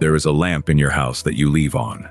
There is a lamp in your house that you leave on.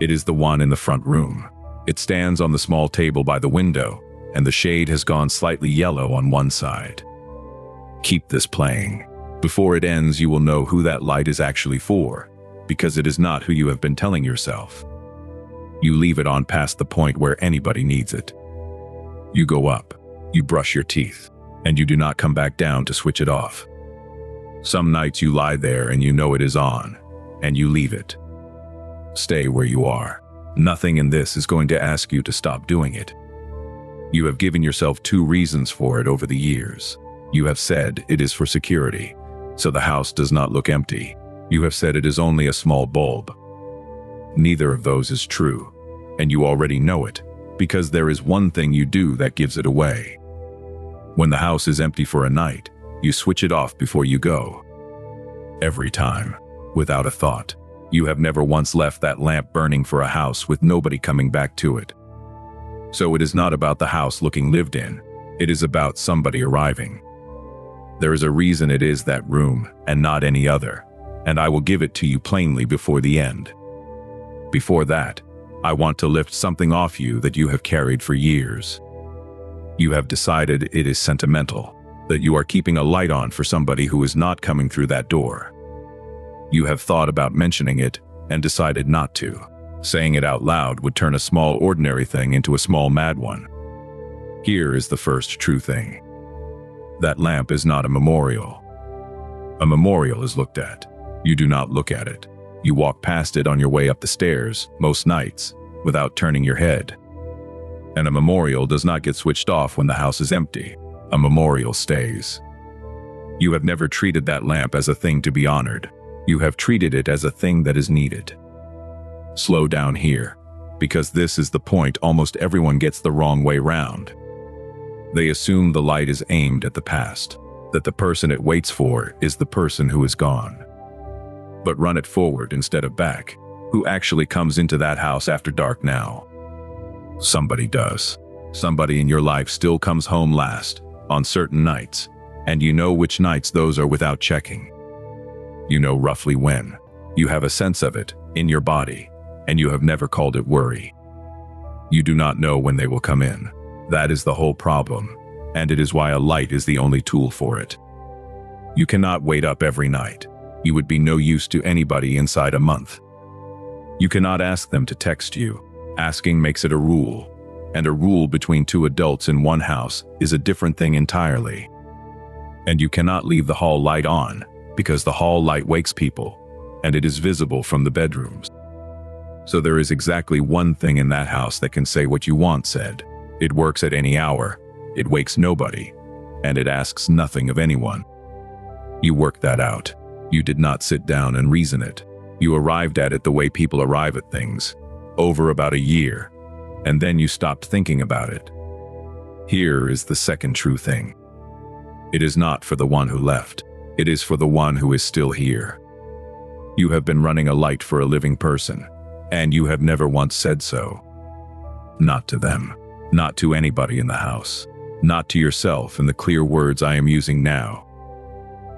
It is the one in the front room. It stands on the small table by the window, and the shade has gone slightly yellow on one side. Keep this playing. Before it ends, you will know who that light is actually for, because it is not who you have been telling yourself. You leave it on past the point where anybody needs it. You go up, you brush your teeth, and you do not come back down to switch it off. Some nights you lie there and you know it is on, and you leave it. Stay where you are. Nothing in this is going to ask you to stop doing it. You have given yourself 2 reasons for it over the years. You have said it is for security, so the house does not look empty. You have said it is only a small bulb. Neither of those is true, and you already know it, because there is one thing you do that gives it away. When the house is empty for a night, you switch it off before you go. Every time, without a thought. You have never once left that lamp burning for a house with nobody coming back to it. So it is not about the house looking lived in. It is about somebody arriving. There is a reason it is that room and not any other, and I will give it to you plainly before the end. Before that, I want to lift something off you that you have carried for years. You have decided it is sentimental, that you are keeping a light on for somebody who is not coming through that door. You have thought about mentioning it and decided not to. Saying it out loud would turn a small ordinary thing into a small mad one. Here is the first true thing. That lamp is not a memorial. A memorial is looked at. You do not look at it. You walk past it on your way up the stairs, most nights, without turning your head. And a memorial does not get switched off when the house is empty. A memorial stays. You have never treated that lamp as a thing to be honored. You have treated it as a thing that is needed. Slow down here, because this is the point almost everyone gets the wrong way round. They assume the light is aimed at the past, that the person it waits for is the person who is gone. But run it forward instead of back. Who actually comes into that house after dark now? Somebody does. Somebody in your life still comes home last, on certain nights, and you know which nights those are without checking. You know roughly when. You have a sense of it, in your body, and you have never called it worry. You do not know when they will come in. That is the whole problem, and it is why a light is the only tool for it. You cannot wait up every night. You would be no use to anybody inside a month. You cannot ask them to text you. Asking makes it a rule, and a rule between 2 adults in one house is a different thing entirely. And you cannot leave the hall light on, because the hall light wakes people, and it is visible from the bedrooms. So there is exactly one thing in that house that can say what you want said. It works at any hour, it wakes nobody, and it asks nothing of anyone. You worked that out. You did not sit down and reason it. You arrived at it the way people arrive at things, over about a year, and then you stopped thinking about it. Here is the second true thing. It is not for the one who left. It is for the one who is still here. You have been running a light for a living person, and you have never once said so. Not to them, not to anybody in the house, not to yourself in the clear words I am using now.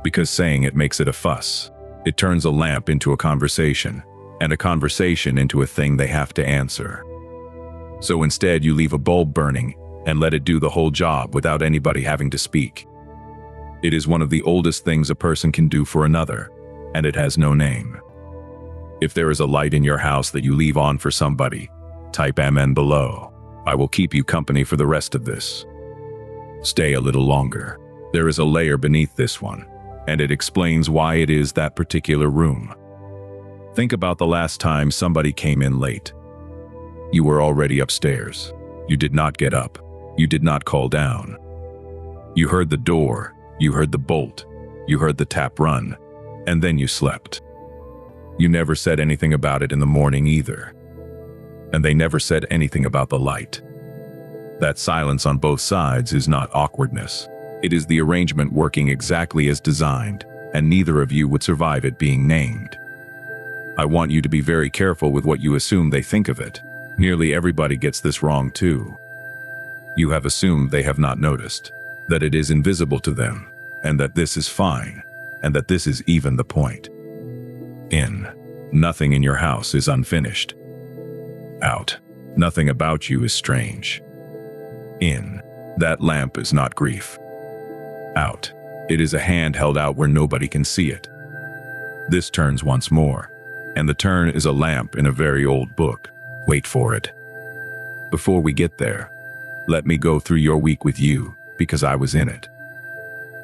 Because saying it makes it a fuss. It turns a lamp into a conversation, and a conversation into a thing they have to answer. So instead you leave a bulb burning and let it do the whole job without anybody having to speak. It is one of the oldest things a person can do for another, and it has no name. If there is a light in your house that you leave on for somebody, type Amen below. I will keep you company for the rest of this. Stay a little longer. There is a layer beneath this one, and it explains why it is that particular room. Think about the last time somebody came in late. You were already upstairs. You did not get up. You did not call down. You heard the door. You heard the bolt. You heard the tap run. And then you slept. You never said anything about it in the morning either. And they never said anything about the light. That silence on both sides is not awkwardness. It is the arrangement working exactly as designed, and neither of you would survive it being named. I want you to be very careful with what you assume they think of it. Nearly everybody gets this wrong too. You have assumed they have not noticed, that it is invisible to them, and that this is fine, and that this is even the point. In. Nothing in your house is unfinished. Out. Nothing about you is strange. In. That lamp is not grief. Out. It is a hand held out where nobody can see it. This turns once more, and the turn is a lamp in a very old book. Wait for it. Before we get there, let me go through your week with you, because I was in it.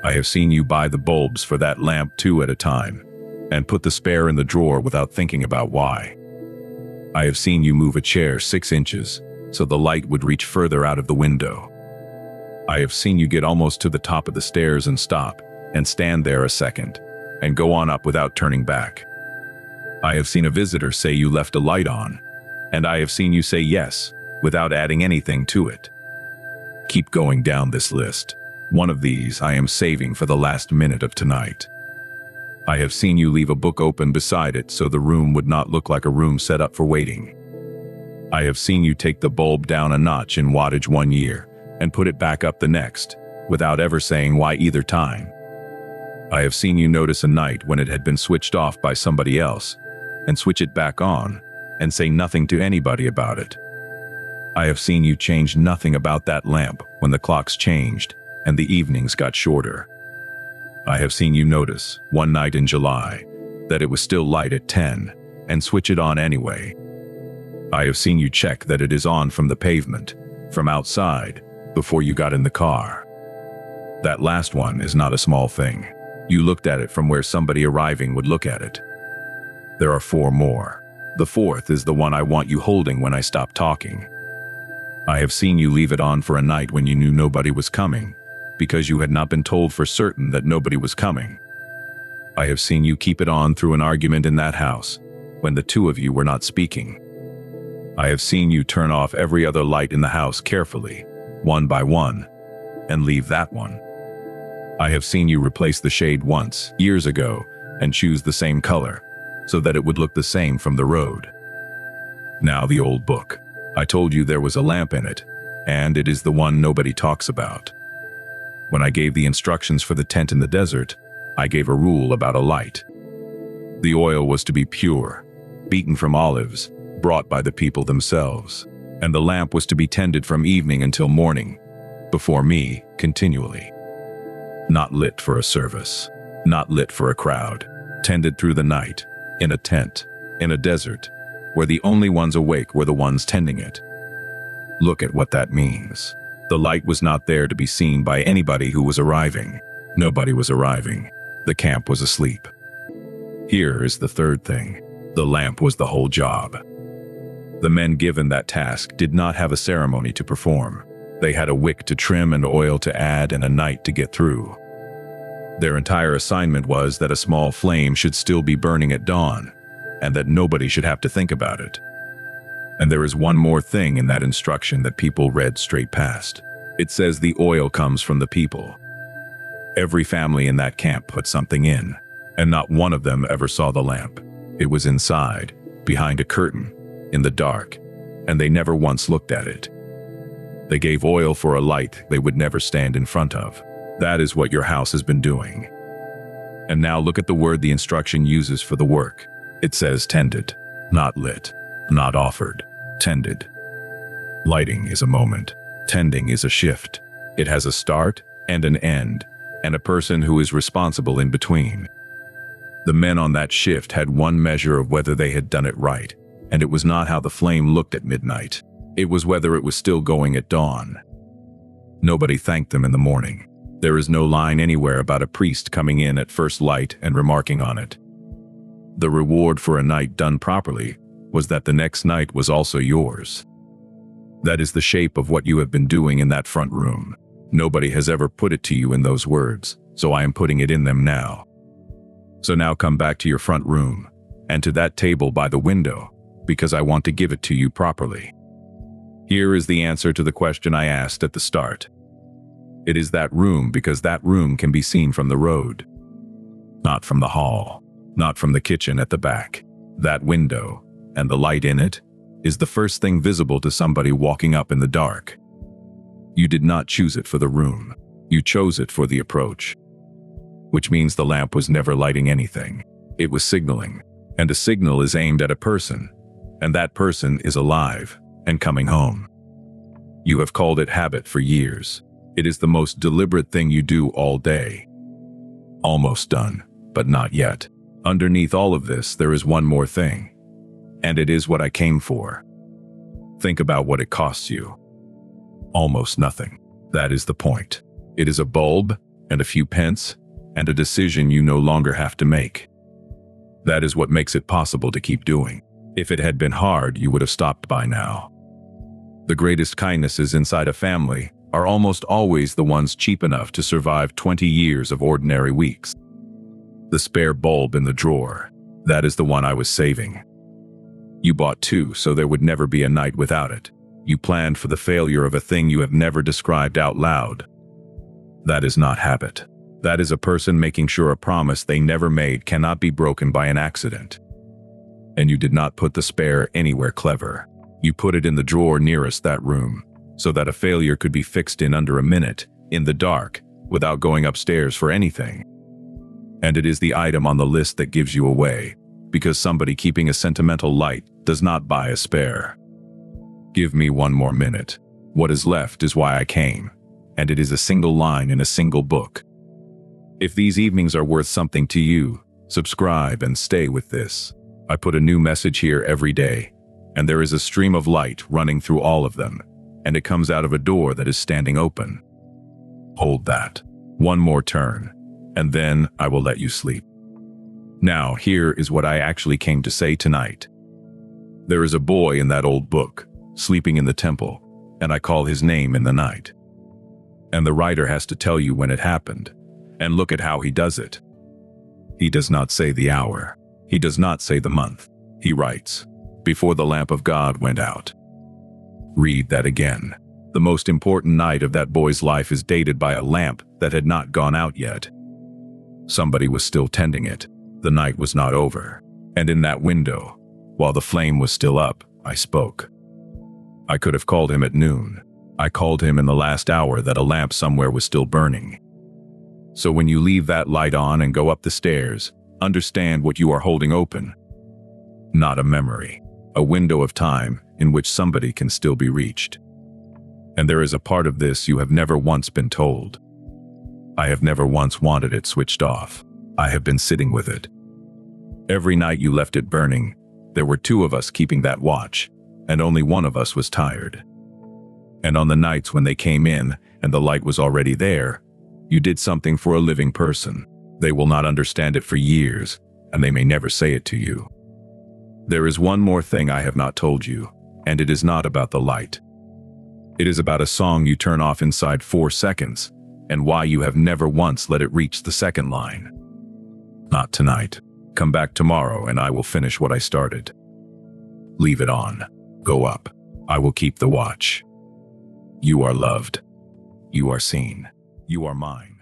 I have seen you buy the bulbs for that lamp 2 at a time, and put the spare in the drawer without thinking about why. I have seen you move a chair 6 inches, so the light would reach further out of the window. I have seen you get almost to the top of the stairs and stop, and stand there a second, and go on up without turning back. I have seen a visitor say you left a light on, and I have seen you say yes, without adding anything to it. Keep going down this list. One of these I am saving for the last minute of tonight. I have seen you leave a book open beside it so the room would not look like a room set up for waiting. I have seen you take the bulb down a notch in wattage 1 year and put it back up the next, without ever saying why either time. I have seen you notice a night when it had been switched off by somebody else, and switch it back on, and say nothing to anybody about it. I have seen you change nothing about that lamp when the clocks changed and the evenings got shorter. I have seen you notice, one night in July, that it was still light at 10, and switch it on anyway. I have seen you check that it is on from the pavement, from outside, before you got in the car. That last one is not a small thing. You looked at it from where somebody arriving would look at it. There are 4 more. The 4th is the one I want you holding when I stop talking. I have seen you leave it on for a night when you knew nobody was coming, because you had not been told for certain that nobody was coming. I have seen you keep it on through an argument in that house, when the 2 of you were not speaking. I have seen you turn off every other light in the house carefully, one by one, and leave that one. I have seen you replace the shade once, years ago, and choose the same color, so that it would look the same from the road. Now the old book. I told you there was a lamp in it, and it is the one nobody talks about. When I gave the instructions for the tent in the desert, I gave a rule about a light. The oil was to be pure, beaten from olives, brought by the people themselves, and the lamp was to be tended from evening until morning, before me, continually. Not lit for a service, not lit for a crowd, tended through the night, in a tent, in a desert, where the only ones awake were the ones tending it. Look at what that means. The light was not there to be seen by anybody who was arriving. Nobody was arriving. The camp was asleep. Here is the 3rd thing. The lamp was the whole job. The men given that task did not have a ceremony to perform. They had a wick to trim and oil to add and a night to get through. Their entire assignment was that a small flame should still be burning at dawn, and that nobody should have to think about it. And there is one more thing in that instruction that people read straight past. It says the oil comes from the people. Every family in that camp put something in, and not one of them ever saw the lamp. It was inside, behind a curtain, in the dark, and they never once looked at it. They gave oil for a light they would never stand in front of. That is what your house has been doing. And now look at the word the instruction uses for the work. It says tended, not lit, not offered, tended. Lighting is a moment. Tending is a shift. It has a start and an end, and a person who is responsible in between. The men on that shift had one measure of whether they had done it right, and it was not how the flame looked at midnight. It was whether it was still going at dawn. Nobody thanked them in the morning. There is no line anywhere about a priest coming in at first light and remarking on it. The reward for a night done properly was that the next night was also yours. That is the shape of what you have been doing in that front room. Nobody has ever put it to you in those words, so I am putting it in them now. So now come back to your front room, and to that table by the window, because I want to give it to you properly. Here is the answer to the question I asked at the start. It is that room because that room can be seen from the road. Not from the hall, not from the kitchen at the back. That window, and the light in it, is the first thing visible to somebody walking up in the dark. You did not choose it for the room. You chose it for the approach. Which means the lamp was never lighting anything. It was signaling. And a signal is aimed at a person, and that person is alive and coming home. You have called it habit for years. It is the most deliberate thing you do all day. Almost done, but not yet. Underneath all of this, there is one more thing. And it is what I came for. Think about what it costs you. Almost nothing. That is the point. It is a bulb, and a few pence, and a decision you no longer have to make. That is what makes it possible to keep doing. If it had been hard, you would have stopped by now. The greatest kindnesses inside a family are almost always the ones cheap enough to survive 20 years of ordinary weeks. The spare bulb in the drawer, that is the one I was saving. You bought two so there would never be a night without it. You planned for the failure of a thing you have never described out loud. That is not habit. That is a person making sure a promise they never made cannot be broken by an accident. And you did not put the spare anywhere clever. You put it in the drawer nearest that room, so that a failure could be fixed in under a minute, in the dark, without going upstairs for anything. And it is the item on the list that gives you away, because somebody keeping a sentimental light does not buy a spare. Give me one more minute. What is left is why I came, and it is a single line in a single book. If these evenings are worth something to you, subscribe and stay with this. I put a new message here every day, and there is a stream of light running through all of them, and it comes out of a door that is standing open. Hold that. One more turn, and then I will let you sleep. Now, here is what I actually came to say tonight. There is a boy in that old book, sleeping in the temple, and I call his name in the night. And the writer has to tell you when it happened, and look at how he does it. He does not say the hour. He does not say the month. He writes, before the lamp of God went out. Read that again. The most important night of that boy's life is dated by a lamp that had not gone out yet. Somebody was still tending it. The night was not over. And in that window, while the flame was still up, I spoke. I could have called him at noon. I called him in the last hour that a lamp somewhere was still burning. So when you leave that light on and go up the stairs, understand what you are holding open. Not a memory, a window of time in which somebody can still be reached. And there is a part of this you have never once been told. I have never once wanted it switched off. I have been sitting with it. Every night you left it burning, there were two of us keeping that watch, and only one of us was tired. And on the nights when they came in and the light was already there, you did something for a living person. They will not understand it for years, and they may never say it to you. There is one more thing I have not told you, and it is not about the light. It is about a song you turn off inside 4 seconds, and why you have never once let it reach the second line. Not tonight. Come back tomorrow and I will finish what I started. Leave it on. Go up. I will keep the watch. You are loved. You are seen. You are mine.